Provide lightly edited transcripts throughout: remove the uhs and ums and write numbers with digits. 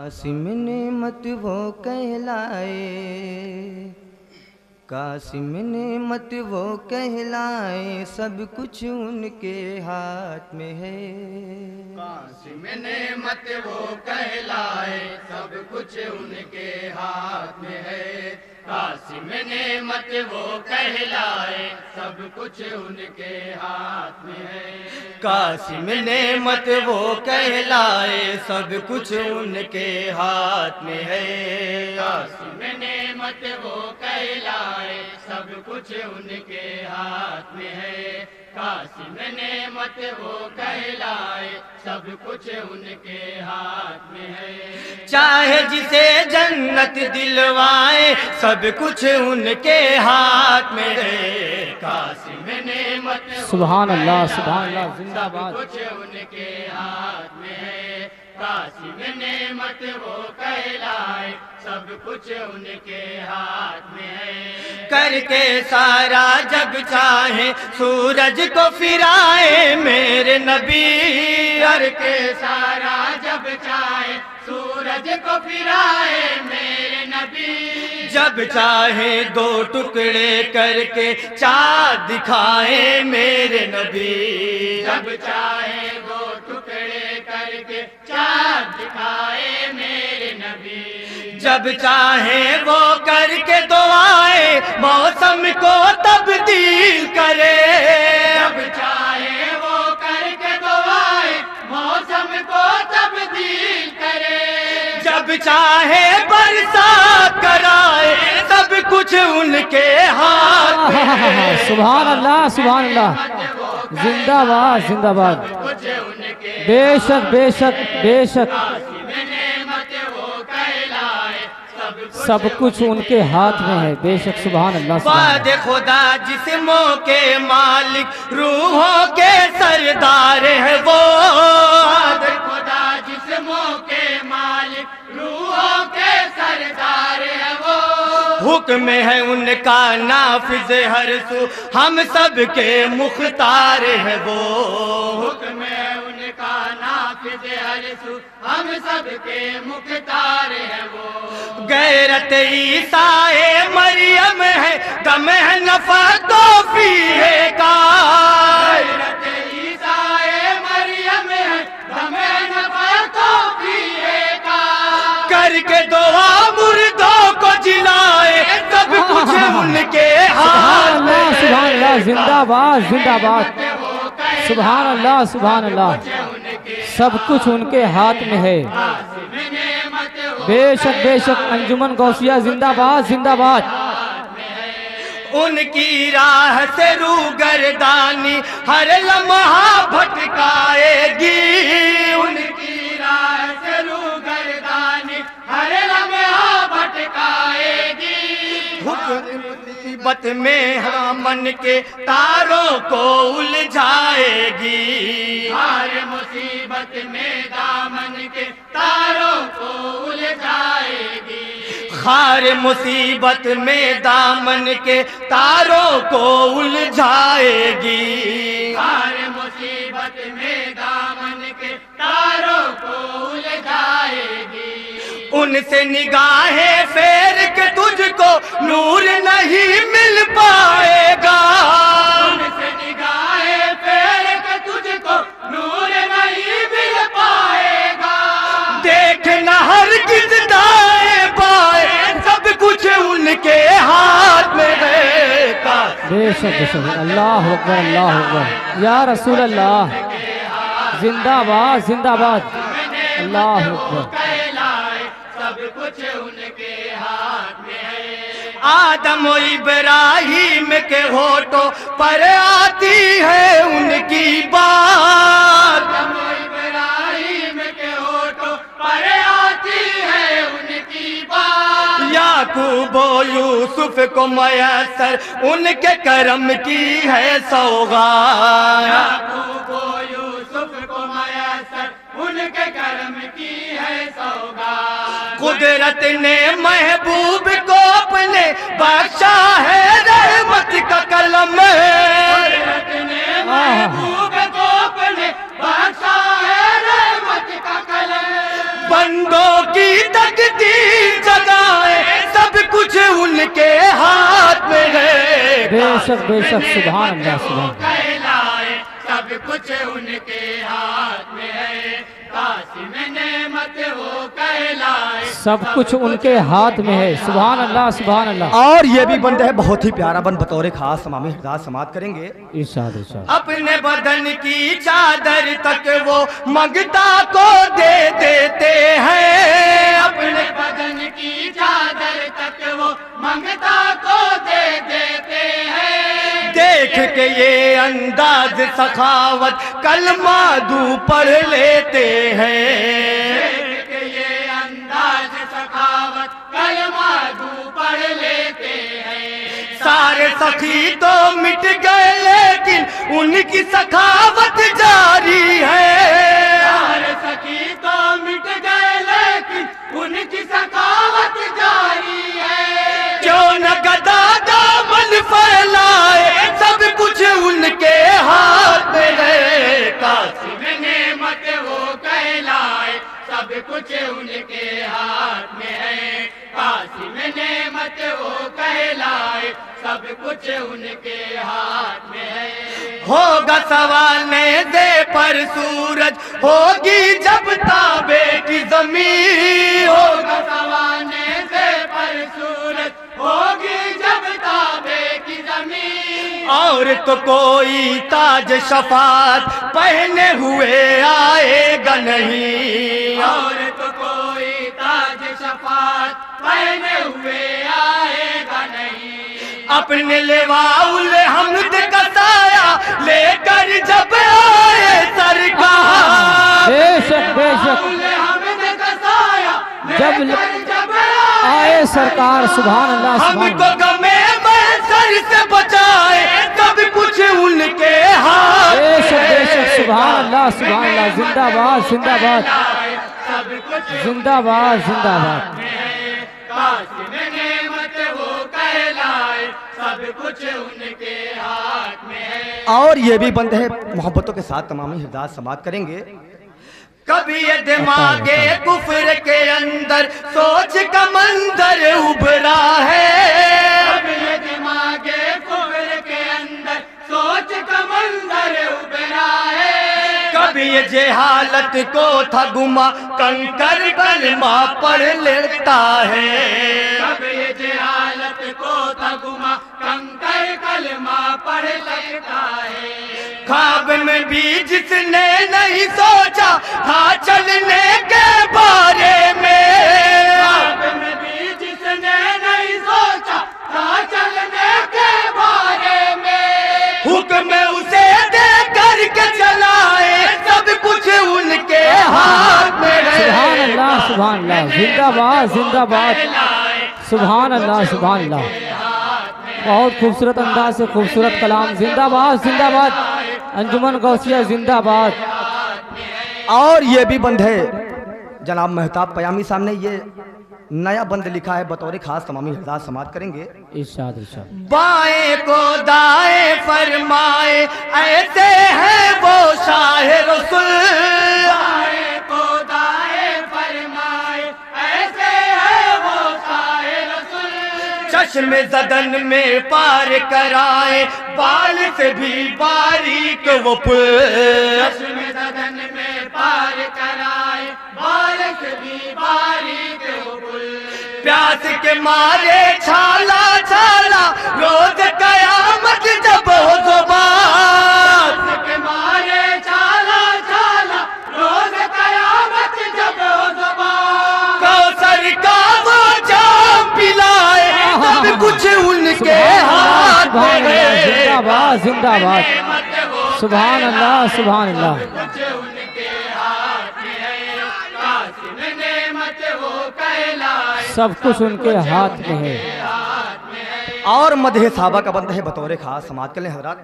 قاسم نعمت وہ کہلائے، قاسم نعمت وہ کہلائے، سب کچھ ان کے ہاتھ میں ہے۔ قاسم نعمت وہ کہلائے، سب کچھ ان کے ہاتھ میں ہے۔ قاسم نعمت وہ کہلائے، سب کچھ ان کے ہاتھ میں ہے۔ قاسم نعمت وہ کہلائے، سب کچھ ان کے ہاتھ میں ہے۔ قاسم نعمت وہ کہلائے، سب کچھ ان کے ہاتھ میں ہے۔ قاسم نعمت وہ کہلائے، سب کچھ ان کے ہاتھ میں ہے۔ چاہے جسے جنت دلوائے، سب کچھ ان کے ہاتھ میں ہے۔ قاسم نعمت سبحان اللہ سبحان اللہ، زندہ باد۔ کچھ ان کے ہاتھ میں ہے۔ قاسم نعمت وہ کہلائے، سب کچھ ان کے ہاتھ میں ہے۔ کر کے سارا جگ چاہے سورج کو پھرائے میرے نبی، کر کے سارا جب چاہے سورج کو پھرائے میرے نبی، جب چاہے دو ٹکڑے کر کے چاند دکھائے میرے نبی، جب چاہے دو ٹکڑے کر کے چاند دکھائے میرے نبی، جب چاہے وہ کر کے دعائیں موسم کو تبدیل کرے، جب چاہے وہ کر کے دعائیں موسم کو تبدیل کرے، جب چاہے برسات کرائے، سب کچھ ان کے ہاتھ میں ہے۔ سبحان اللہ سبحان اللہ، زندہ باد زندہ باد۔ کچھ ان کے بے شک بے شک بے شک، قاسم نعمت وہ کہلائے، سب کچھ ان کے ہاتھ میں ہے، بے شک سبحان اللہ سبحان وعد اللہ۔ خدا جسموں کے مالک، روحوں کے سردار ہے وہ، وعد خدا جسموں کے مالک، روحوں کے سردار ہے وہ، حکم ہے ان کا نافذ ہر سو، ہم سب کے مختار ہے وہ، حکم ہے ان کا نافذ ہر سو، ہم سب کے مختار ہے وہ، غیرت عیسیٰ مریم ہے، دم ہے نفع تو فیہ کا، غیرت عیسیٰ مریم ہے، دم نفع توفیق کا، کر کے دعا مردوں کو جلائے، سب کچھ ان کے ہاتھ سبحان میں اللہ سبحان اللہ، زندہ باد زندہ باد، وہ کہلائے، سبحان اللہ سبحان اللہ، ان کے سب کچھ ان کے ہاتھ میں ہے، قاسم نعمت وہ بے شک بے شک۔ انجمن غوثیہ زندہ باد زندہ باد۔ ان کی راہ سے روگردانی ہر لمحہ بھٹکائے گی، ان کی راہ سے روگردانی ہر لمحہ بھٹکائے گی، مصیبت میں ہامن کے تاروں کو الجھائے گی، ہر مصیبت میں دامن کے تاروں کو الجھائے گی، خار مصیبت میں دامن کے تاروں کو الجھائے گی، ہر مصیبت میں دامن کے تاروں کو الجھائے گی، ان سے نگاہیں پھیر کے تجھ کو نور نہیں مل پائے گا، ان سے نگاہیں پھیر کے تجھ کو نور نہیں مل پائے گا، دیکھنا ہرگز دائیں بائیں، سب کچھ ان کے ہاتھ میں ہے۔ بے شک بے شک، اللہ اکبر اللہ اکبر، یا رسول اللہ، زندہ باد زندہ باد، اللہ اکبر۔ کہلائے، سب کچھ ان کے ہاتھ میں ہے، آدم و ابراہیم کے ہونٹوں پر آتی ہے ان کی بات، آدم و ابراہیم کے ہونٹوں پر آتی ہے ان کی بات، یعقوب و یوسف کو میسر ان کے کرم کی ہے سوغات، یعقوب و یوسف کو میسر ان کے کرم کی ہے سوگات، قدرت نے محبوب کو اپنے بخشا ہے رحمت کا قلم، قدرت نے محبوب کو اپنے بخشا ہے رحمت کا قلم، بندوں کی بے شک سبحان اللہ سبحان اللہ کہلائے سب کچھ ان کے ہاتھ میں ہے قاسم نعمت وہ کہلائے سب کچھ ان کے ہاتھ میں ہے سبحان اللہ سبحان اللہ اور یہ بھی بند ہے بہت ہی پیارا بند بطور خاص تمام حضرات سماعت کریں گے ارشاد ارشاد اپنے بدن کی چادر تک وہ منگتا کو دے دیتے ہیں اپنے بدن کی چادر تک وہ منگتا کو دے دیتے ہیں دیکھ کے یہ انداز سخاوت کلمہ دو پڑھ لیتے ہیں دیکھ کے یہ انداز سخاوت کلمہ دو پڑھ لیتے ہیں سارے سخی تو مٹ گئے لیکن ان کی سخاوت جاری ہے سارے سخی تو مٹ گئے لیکن ان کی سخاوت جاری ہے کیوں نہ گدا دامن پھیلائے سب کچھ ان کے ہاتھ میں ہے قاسم نعمت وہ کہلائے سب کچھ ان کے ہاتھ میں ہے قاسم نعمت وہ کہلائے سب کچھ ان کے ہاتھ میں ہے ہوگا سوال دے پر سورج ہوگی جب تابے کی زمین ہوگا سوانے سے پر سورج ہوگی جب تابے کی زمین اور تو کوئی تاج شفاعت پہنے ہوئے آئے گا نہیں اور تو کوئی تاج شفاعت پہنے ہوئے آئے گا نہیں اپنے لواء الحمد کا سایہ لے کر جب آئے سرکار بے شک حمد کا سایہ لے کر جب آئے سرکار سبحان اللہ ہم سبحان کو اللہ غمے محشر سے بچائے سب کچھ ان کے ہاتھ بے میں شک سبحان اللہ زندہ باد زندہ باد سب کچھ زندہ باد زندہ باد قاسم نعمت وہ کہلائے سب کچھ ان کے ہاتھ میں ہے اور یہ بھی بند ہے محبتوں کے ساتھ تمام حضرات سماعت کریں گے کبھی یہ دماغ کفر کے اندر سوچ کا منظر ابھرا ہے اب یہ دماغ کفر کے اندر سوچ کا منظر ابھرا ہے کبھی یہ جہالت کو تھا گما کنکر کلمہ پڑھ لیتا ہے اب یہ جہالت کو تھا گما کنکر کلمہ پڑھ لیتا ہے خواب میں بھی جس نے نہیں سوچا تھا چلنے کے بارے میں خواب میں بھی جس نے نہیں سوچا تھا چلنے کے بارے میں حکم اسے دے کر کے چلائے سب کچھ ان کے ہاتھ میں سبحان ہے اللہ زندہ باد سبحان اللہ بہت خوبصورت انداز سے خوبصورت کلام زندہ باد انجمن غوثیہ زندہ باد اور یہ بھی بند ہے جناب مہتاب پیامی صاحب نے یہ نیا بند لکھا ہے بطور خاص تمامی حضرات سماعت کریں گے ارشاد بائیں کو دائیں فرمائے ایسے ہیں وہ شاہ رسول دائیں کو دائیں فرمائے ایسے ہے وہ شاہ رسول چشم زدن میں پار کرائے بال سے بھی باریک وہ پل چشم زدن میں پار کرائے بال سے بھی باریک وہ پل پیاس کے مارے چھالا چھالا روز قیامت جب ہو زبان کے مارے چھالا چھالا روز قیامت جب ہو زبان کوثر کا وہ جام پلائے سب کچھ ان کے ہاتھ میں ہے زندہ باد سبحان اللہ کچھ ان کے ہاتھ میں ہے قاسم نعمت وہ کہلائے سب کچھ ان کے ہاتھ میں ہے اور مدح صحابہ کا بند ہے بطور خاص سماعت کر لیں حضرات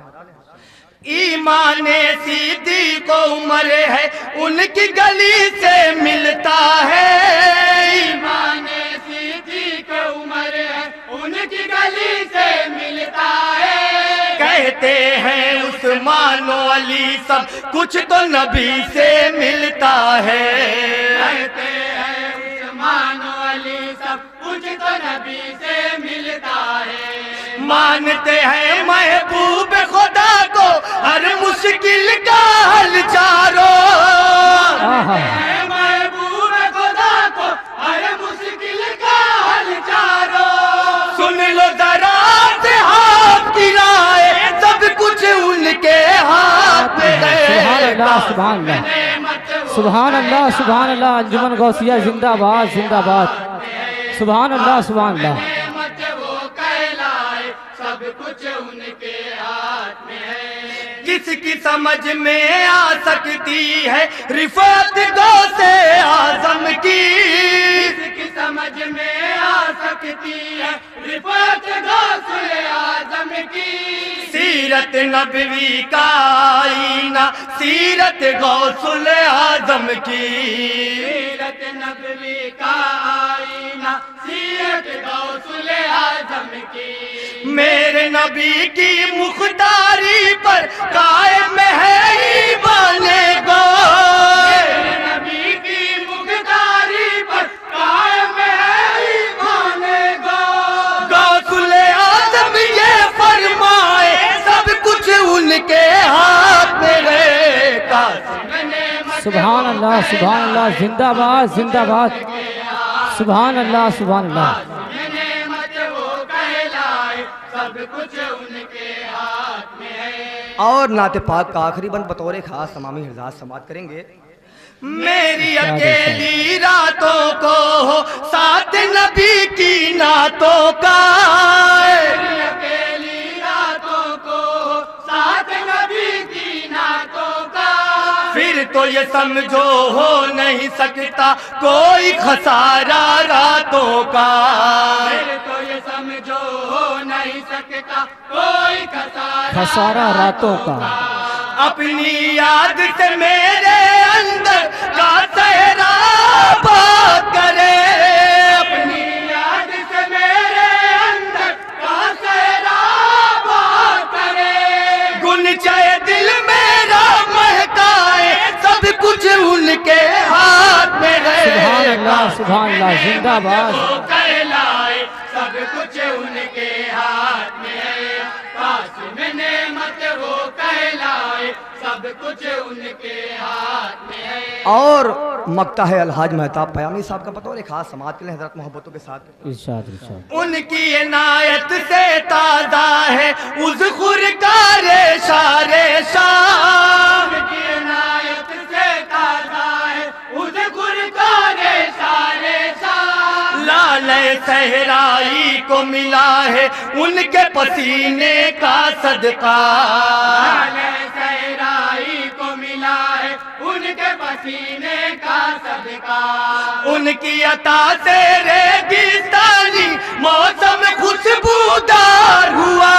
ایمان صدیق کو عمر ہے ان کی گلی سے ملتا ہے ایمان صدیق عمر ہے ان کی گلی سے ملتا ہے کہتے ہیں عثمان و علی سب کچھ تو نبی سے ملتا ہے کہتے ہیں عثمان و علی سب کچھ تو نبی سے ملتا ہے مانتے ہیں محبوب خدا کو ہر مشکل کا حل چاروں آہا محبوب خدا کو ہر مشکل کا حل چاروں سن لو ذرا سے ہاتھ کی رائے سب کچھ ان کے ہاتھ میں سبحان ہے اللہ سبحان اللہ سبحان اللہ سبحان اللہ انجمن غوثیہ زندہ باد زندہ باد سبحان اللہ سبحان اللہ نعمت وہ کہلائے سب کچھ ان کے ہاتھ میں ہے کس کی سمجھ میں آ سکتی ہے رفعت غوث اعظم کی کس کی سمجھ میں آ سکتی ہے رفعت غوث اعظم کی سیرت نبوی کا آئینہ سیرت غوث اعظم کی سیرت نبوی کا آئینہ سیرت غوث اعظم کی میرے نبی کی مختاری پر قائم ہے ایمان گوئے نبی کی مقداری پر قائم ہے ایمان غوث اعظم یہ فرمائے سب کچھ ان کے ہاتھ میں ہے سبحان اللہ زندہ باد زندہ باد سبحان اللہ سبحان اللہ نعمت وہ کہلائے سب کچھ ان کے ہاتھ میں ہے اور نعت پاک کا آخری بند بطور خاص تمامی حضرات سماعت کریں گے میری اکیلی راتوں کو ہو ساتھ نبی کی نعتوں کا اکیلی راتوں کو ساتھ نبی کی نعتوں کا پھر تو یہ سمجھو ہو نہیں سکتا کوئی خسارہ راتوں کا پھر تو یہ سمجھو ہو نہیں سکتا کوئی خسارہ راتوں کا اپنی یاد سے میرے اندر کا صحرا آباد کرے اپنی یاد سے میرے اندر کا صحرا آباد کرے گنچے دل میرا مہکائے سب کچھ ان کے ہاتھ میں ہے سبحان اللہ زندہ باد وہ کہلائے سب کچھ ان کے ہاتھ میں ہے قاسم نعمت وہ کہلائے سب کچھ ان کے ہاتھ میں ہے اور مقطع ہے الحاج مہتاب پیامی صاحب کا بطور خاص سماعت کے لیے حضرت محبتوں کے ساتھ ارشاد ارشاد ان کی عنایت سے تازہ ہے اذخر کا ریشہ ریشہ کی عنایت سے تازہ ہے اذخر کا ریشہ ریشہ لالے صحرائی کو ملا ہے ان کے پسینے کا صدقہ لالے صحرائی کو ملا ہے ان کے پسینے کا صدقہ ان کی عطا سے ریگستانی موسم خوشبودار ہوا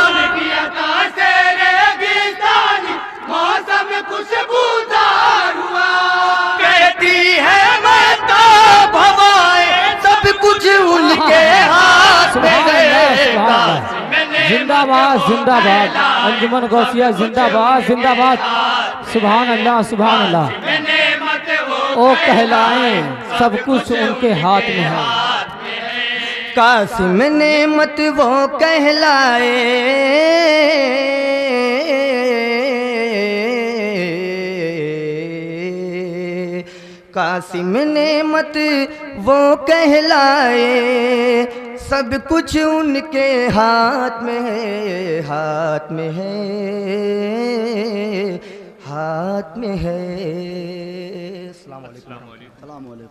ان کی عطا سے ریگستانی موسم خوشبودار ہوا کہتی ہے مہتاب ہوائیں سب کچھ ان کے ہاتھ میں سبحان اللہ زندہ باد زندہ باد انجمن غوثیہ زندہ باد زندہ باد سبحان اللہ نعمت او کہلائیں سب کچھ ان کے ہاتھ میں ہے قاسم نعمت وہ کہلائے قاسم نعمت وہ کہلائے سب کچھ ان کے ہاتھ میں ہے ہاتھ میں ہے ہاتھ میں ہے السلام علیکم